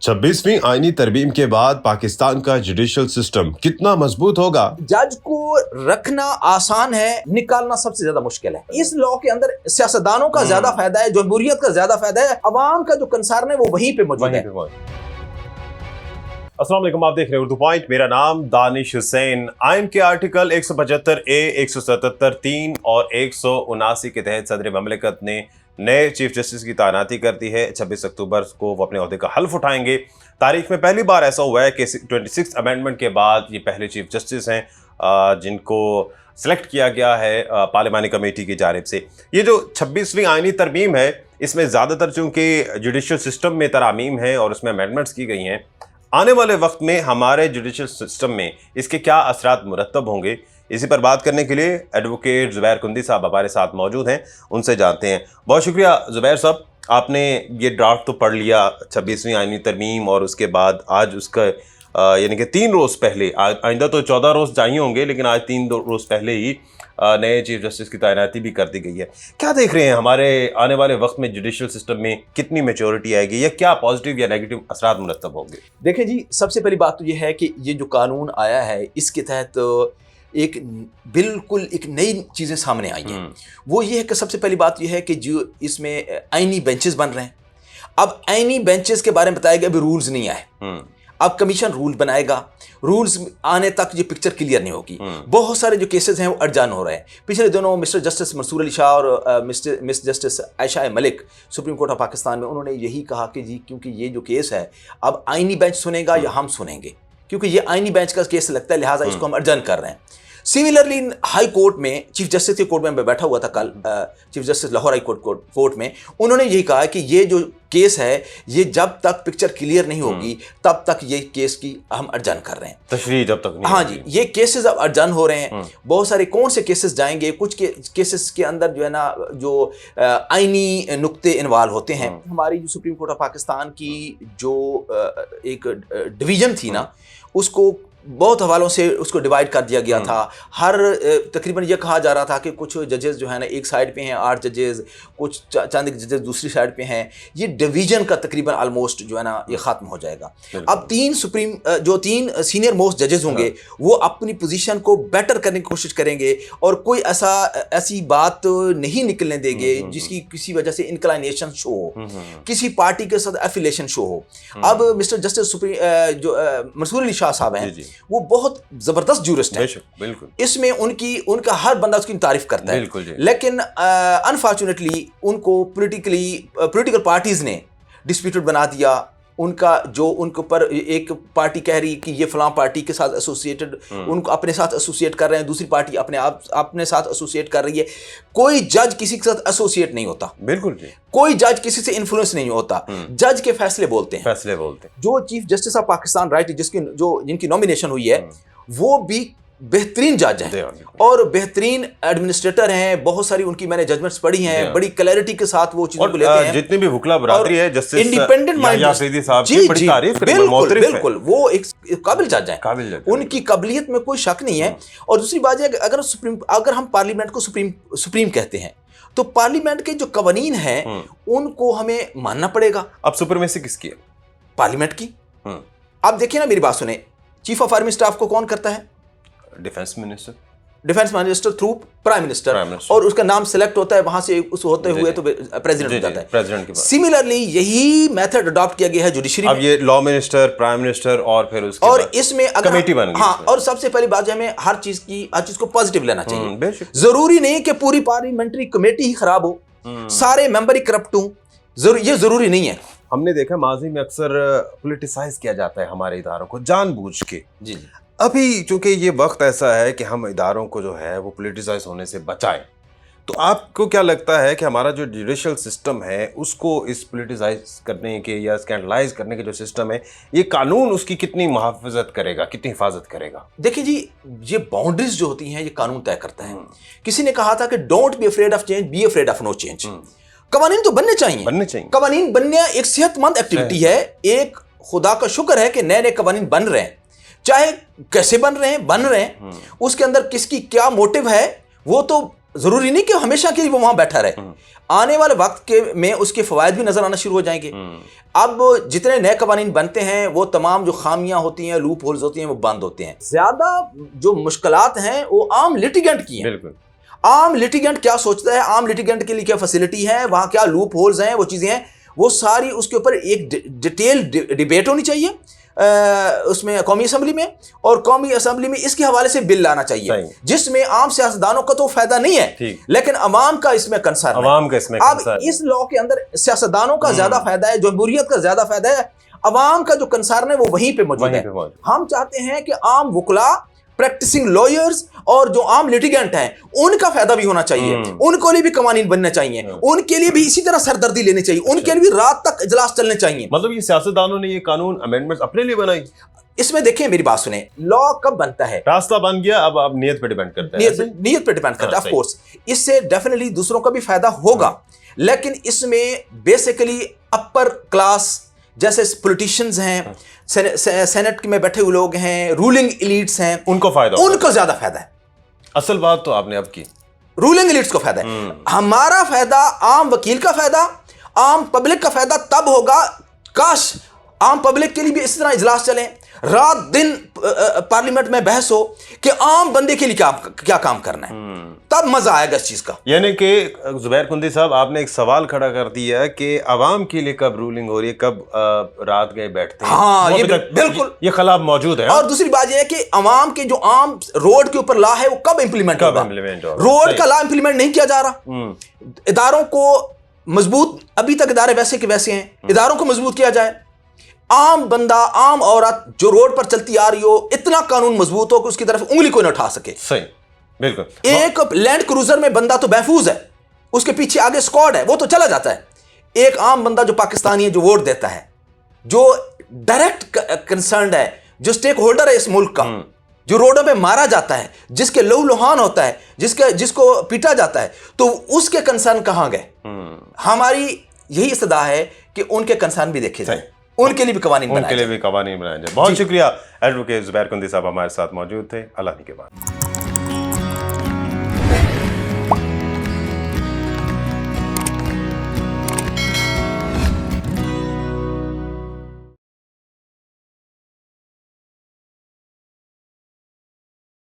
26वीं आईनी तरमीम के बाद पाकिस्तान का जुडिशल सिस्टम कितना मजबूत होगा? जज को रखना आसान है, निकालना सबसे ज्यादा मुश्किल है। इस लॉ के अंदर सियासतदानों का ज्यादा फायदा है, जमहूरियत का ज्यादा फायदा है, अवाम का जो कंसर्न है वो वहीं पे मौजूद है। अस्सलाम वालेकुम, आप देख रहे हैं उर्दू पॉइंट। मेरा नाम दानिश हुसैन। आइन के आर्टिकल 175A, 177 3 और 179 के तहत सदर ममलिकत ने नए चीफ जस्टिस की तैनाती कर दी है। 26 अक्टूबर को वो अपने ओहदे का हल्फ उठाएंगे। तारीख में पहली बार ऐसा हुआ है कि 26 अमेंडमेंट के बाद ये पहले चीफ जस्टिस हैं जिनको सेलेक्ट किया गया है पार्लिमानी कमेटी की जानिब से। ये जो 26वीं आइनी तरमीम है, इसमें ज़्यादातर चूँकि जुडिशल सिस्टम में तरामीम है और उसमें अमेंडमेंट्स की गई हैं, आने वाले वक्त में हमारे जुडिशल सिस्टम में इसके क्या असरात मुरतब होंगे, इसी पर बात करने के लिए एडवोकेट ज़ुबैर कुंदी साहब हमारे साथ मौजूद हैं। उनसे जानते हैं। बहुत शुक्रिया ज़ुबैर साहब, आपने ये ड्राफ्ट तो पढ़ लिया 26वीं आइनी तरमीम, और उसके बाद आज उसका यानी कि 3 रोज़ पहले, आइंदा तो 14 रोज़ चाहिए होंगे, लेकिन आज 3 रोज़ पहले ही नए चीफ जस्टिस की तैनाती भी कर दी गई है। क्या देख रहे हैं हमारे आने वाले वक्त में जुडिशल सिस्टम में कितनी मैच्योरिटी आएगी, या क्या पॉजिटिव या नेगेटिव असरात मुरतब होंगे? देखिए जी, सबसे पहली बात तो ये है कि ये जो कानून आया है, इसके तहत एक बिल्कुल एक नई चीज़ें सामने आई हैं। वो ये है कि सबसे पहली बात ये है कि जो इसमें आईनी बेंचेस बन रहे हैं। अब आईनी बेंचेस के बारे में बताया गया, अभी रूल्स नहीं आए। अब कमीशन रूल बनाएगा, रूल्स आने तक ये पिक्चर क्लियर नहीं होगी। बहुत सारे जो केसेस हैं वो अड़जान हो रहे हैं। पिछले दिनों मिस्टर जस्टिस मंसूर अली शाह और miss justice Ayesha Malik supreme court of Pakistan में, उन्होंने यही कहा कि जी क्योंकि ये जो केस है अब आईनी बेंच सुनेगा या हम सुनेंगे, क्योंकि ये आईनी बेंच का केस लगता है, लिहाजा इसको हम अड़जान कर रहे हैं। सिमिलरली हाई कोर्ट में, चीफ जस्टिस के कोर्ट में मैं बैठा हुआ था कल, chief justice Lahore high court में, उन्होंने यही कहा कि ये जो केस है ये जब तक पिक्चर क्लियर नहीं होगी तब तक ये केस की हम अड़जान कर रहे हैं, तशरीह जब तक नहीं। हाँ जी, ये केसेस अब अड़जान हो रहे हैं। बहुत सारे कौन से केसेस जाएंगे, कुछ केसेस के अंदर जो है ना, जो आईनी नुक्ते इन्वॉल्व होते हैं। हमारी जो सुप्रीम कोर्ट ऑफ पाकिस्तान की जो एक डिवीजन थी ना, उसको बहुत हवालों से उसको डिवाइड कर दिया गया था। हर तकरीबन ये कहा जा रहा था कि कुछ जजेस जो है ना एक साइड पे हैं, 8 जजेस, कुछ चंद जजेस दूसरी साइड पे हैं। ये डिवीजन का तकरीबन ऑलमोस्ट जो है ना ये ख़त्म हो जाएगा। अब 3 सीनियर मोस्ट जजेस होंगे, वो अपनी पोजीशन को बेटर करने की कोशिश करेंगे और कोई ऐसी बात नहीं निकलने देंगे जिसकी किसी वजह से इंक्लाइनेशन शो हो, किसी पार्टी के साथ एफिलिएशन शो हो। अब मिस्टर जस्टिस जो मंसूर अली शाह साहब हैं, वो बहुत जबरदस्त जूरिस्ट है। बिल्कुल, इसमें उनका हर बंदा उसकी तारीफ करता है, लेकिन अनफॉर्चुनेटली उनको पॉलिटिकल पार्टीज ने डिस्प्यूटेड बना दिया। उनका जो उनके ऊपर एक पार्टी कह रही कि ये फलां पार्टी के साथ एसोसिएटेड, उनको अपने साथ एसोसिएट कर रहे हैं, दूसरी पार्टी अपने साथ एसोसिएट कर रही है। कोई जज किसी के साथ एसोसिएट नहीं होता। बिल्कुल जी, कोई जज किसी से इन्फ्लुएंस नहीं होता। जज के फैसले बोलते हैं। जो chief justice of Pakistan right जिनकी नॉमिनेशन हुई है, वो भी बेहतरीन जज हैं और बेहतरीन एडमिनिस्ट्रेटर हैं। बहुत सारी उनकी मैंने जजमेंट्स पढ़ी हैं, बड़ी क्लैरिटी के साथ वो चीजों को लेते हैं। जितनी भी वकला बरादरी है, जस्टिस इंडिपेंडेंट माइंड साहब की बड़ी तारीफ करें, बिल्कुल वो एक काबिल जज हैं, उनकी काबिलियत में कोई शक नहीं है। और दूसरी बात है, अगर हम पार्लियामेंट को सुप्रीम कहते हैं, तो पार्लियामेंट के जो कवानीन हैं उनको हमें मानना पड़ेगा। अब सुप्रीमेसी किसकी है? पार्लियामेंट की। अब देखिए ना, मेरी बात सुने, चीफ ऑफ आर्मी स्टाफ को कौन करता है? Defence minister through prime minister, और उसका नाम सेलेक्ट होता है, वहां से उस होते हुए तो प्रेसिडेंट हो जाता है। प्रेसिडेंट के बाद सिमिलरली यही मेथड अडॉप्ट किया गया है जुडिशरी। अब ये लॉ मिनिस्टर, प्राइम मिनिस्टर और फिर उसके और इसमें अगर कमेटी बन गई। हाँ, और सबसे पहली बात, हमें हर चीज को पॉजिटिव लेना चाहिए। जरूरी नहीं कि पूरी पार्लियामेंट्री कमेटी ही खराब हो, सारे मेंबर ही करप्ट हो, ये जरूरी नहीं है। हमने देखा माजी में अक्सर पॉलिटिसाइज किया जाता है हमारे इदारों को जानबूझ के। जी, अभी चूंकि ये वक्त ऐसा है कि हम इदारों को जो है वो पॉलिटिसाइज होने से बचाएं, तो आपको क्या लगता है कि हमारा जो जुडिशल सिस्टम है उसको इस पॉलिटिसाइज करने के या स्कैंडलाइज करने के जो सिस्टम है, ये कानून उसकी कितनी मुहाफ़ज़त करेगा, कितनी हिफाजत करेगा? देखिए जी, ये बाउंड्रीज जो होती हैं ये कानून तय करता है। किसी ने कहा था कि don't be afraid of change, be afraid of no change. कवानीन तो बनने चाहिए। कवानीन बनना एक सेहतमंद एक्टिविटी है। एक खुदा का शुक्र है कि नए नए कवानीन बन रहे हैं, चाहे कैसे बन रहे हैं, उसके अंदर किसकी क्या मोटिव है वो तो ज़रूरी नहीं कि हमेशा के लिए वो वहाँ बैठा रहे, आने वाले वक्त के में उसके फ़वाइद भी नज़र आना शुरू हो जाएंगे। अब जितने नए कवानीन बनते हैं वो तमाम जो खामियां होती हैं, लूप होल्स होती हैं, वो बंद होते हैं। ज़्यादा जो मुश्किलात हैं वो आम लिटिगेंट की हैं। बिल्कुल। आम लिटिगेंट क्या सोचता है, आम लिटिगेंट के लिए क्या फैसिलिटी है, वहाँ क्या लूप होल्स हैं, वो चीज़ें हैं, वो सारी उसके ऊपर एक डिटेल डिबेट होनी चाहिए उसमें कौमी असम्बली में, और कौमी असम्बली में इसके हवाले से बिल लाना चाहिए जिसमें आम सियासतदानों का तो फायदा नहीं है लेकिन अवाम का इसमें कंसर्न है। अब इस लॉ के अंदर सियासतदानों का ज्यादा फायदा है, जमहूरियत का ज्यादा फायदा है, अवाम का जो कंसर्न है वो वहीं पे मौजूद है। हम चाहते हैं कि आम वकला, प्रैक्टिसिंग लॉयर्स और जो आम लिटिगेंट हैं उनका फायदा भी होना चाहिए, उनको लिए भी कवानीन बनने चाहिए, उनके लिए भी इसी तरह सरदर्दी लेनी चाहिए, उनके लिए भी रात तक इजलास चलने चाहिए। मतलब ये सियासतदानों ने ये कानून अमेंडमेंट्स अपने लिए बनाई। इसमें देखें, मेरी बात सुने, लॉ कब बनता है, रास्ता बन गया, अब नियत पे डिपेंड करता है। नियत पे डिपेंड करता है। ऑफ कोर्स इससे डेफिनेटली दूसरों का भी फायदा होगा, लेकिन इसमें बेसिकली अपर क्लास जैसे पॉलिटिशियंस हैं, सेनेट में बैठे हुए लोग हैं, रूलिंग एलिट्स हैं, उनको ज्यादा फायदा है। असल बात तो आपने अब की, रूलिंग एलिट्स को फायदा है। हमारा फायदा, आम वकील का फायदा, आम पब्लिक का फायदा तब होगा काश आम पब्लिक के लिए भी इस तरह इजलास चले, रात दिन पार्लियामेंट में बहस हो कि आम बंदे के लिए क्या काम करना है, तब मजा आएगा इस चीज का। यानी कि जुबैर कुंदी साहब, आपने एक सवाल खड़ा कर दिया कि अवाम के लिए कब रूलिंग हो रही है, कब रात गए बैठते हैं। हाँ, ये बिल्कुल ये खलाफ मौजूद है। और दूसरी बात यह है कि अवाम के जो आम रोड के ऊपर लॉ है वो कब इंप्लीमेंट होगा। रोड का लॉ इंप्लीमेंट नहीं किया जा रहा। इदारों को मजबूत, अभी तक इदारे वैसे के वैसे हैं, इदारों को मजबूत किया जाए। आम बंदा, आम औरत जो रोड पर चलती आ रही हो, इतना कानून मजबूत हो कि उसकी तरफ उंगली कोई न उठा सके। सही, बिल्कुल। एक लैंड क्रूजर में बंदा तो महफूज है, उसके पीछे आगे स्क्वाड है, वो तो चला जाता है। एक आम बंदा जो पाकिस्तानी है, जो वोट देता है, जो डायरेक्ट कंसर्न्ड है, जो स्टेक होल्डर है इस मुल्क का, जो रोडों पे मारा जाता है, जिसके लहू लुहान होता है, जिसको पीटा जाता है, तो उसके कंसर्न कहां गए। हमारी यही इस्तदा है कि उनके कंसर्न भी देखे जाए, उनके लिए भी कवानीन बनाए जाए। बहुत शुक्रिया। एडवोकेट जुबैर कुंदी साहब हमारे साथ मौजूद थे। अल्लाह के बाद।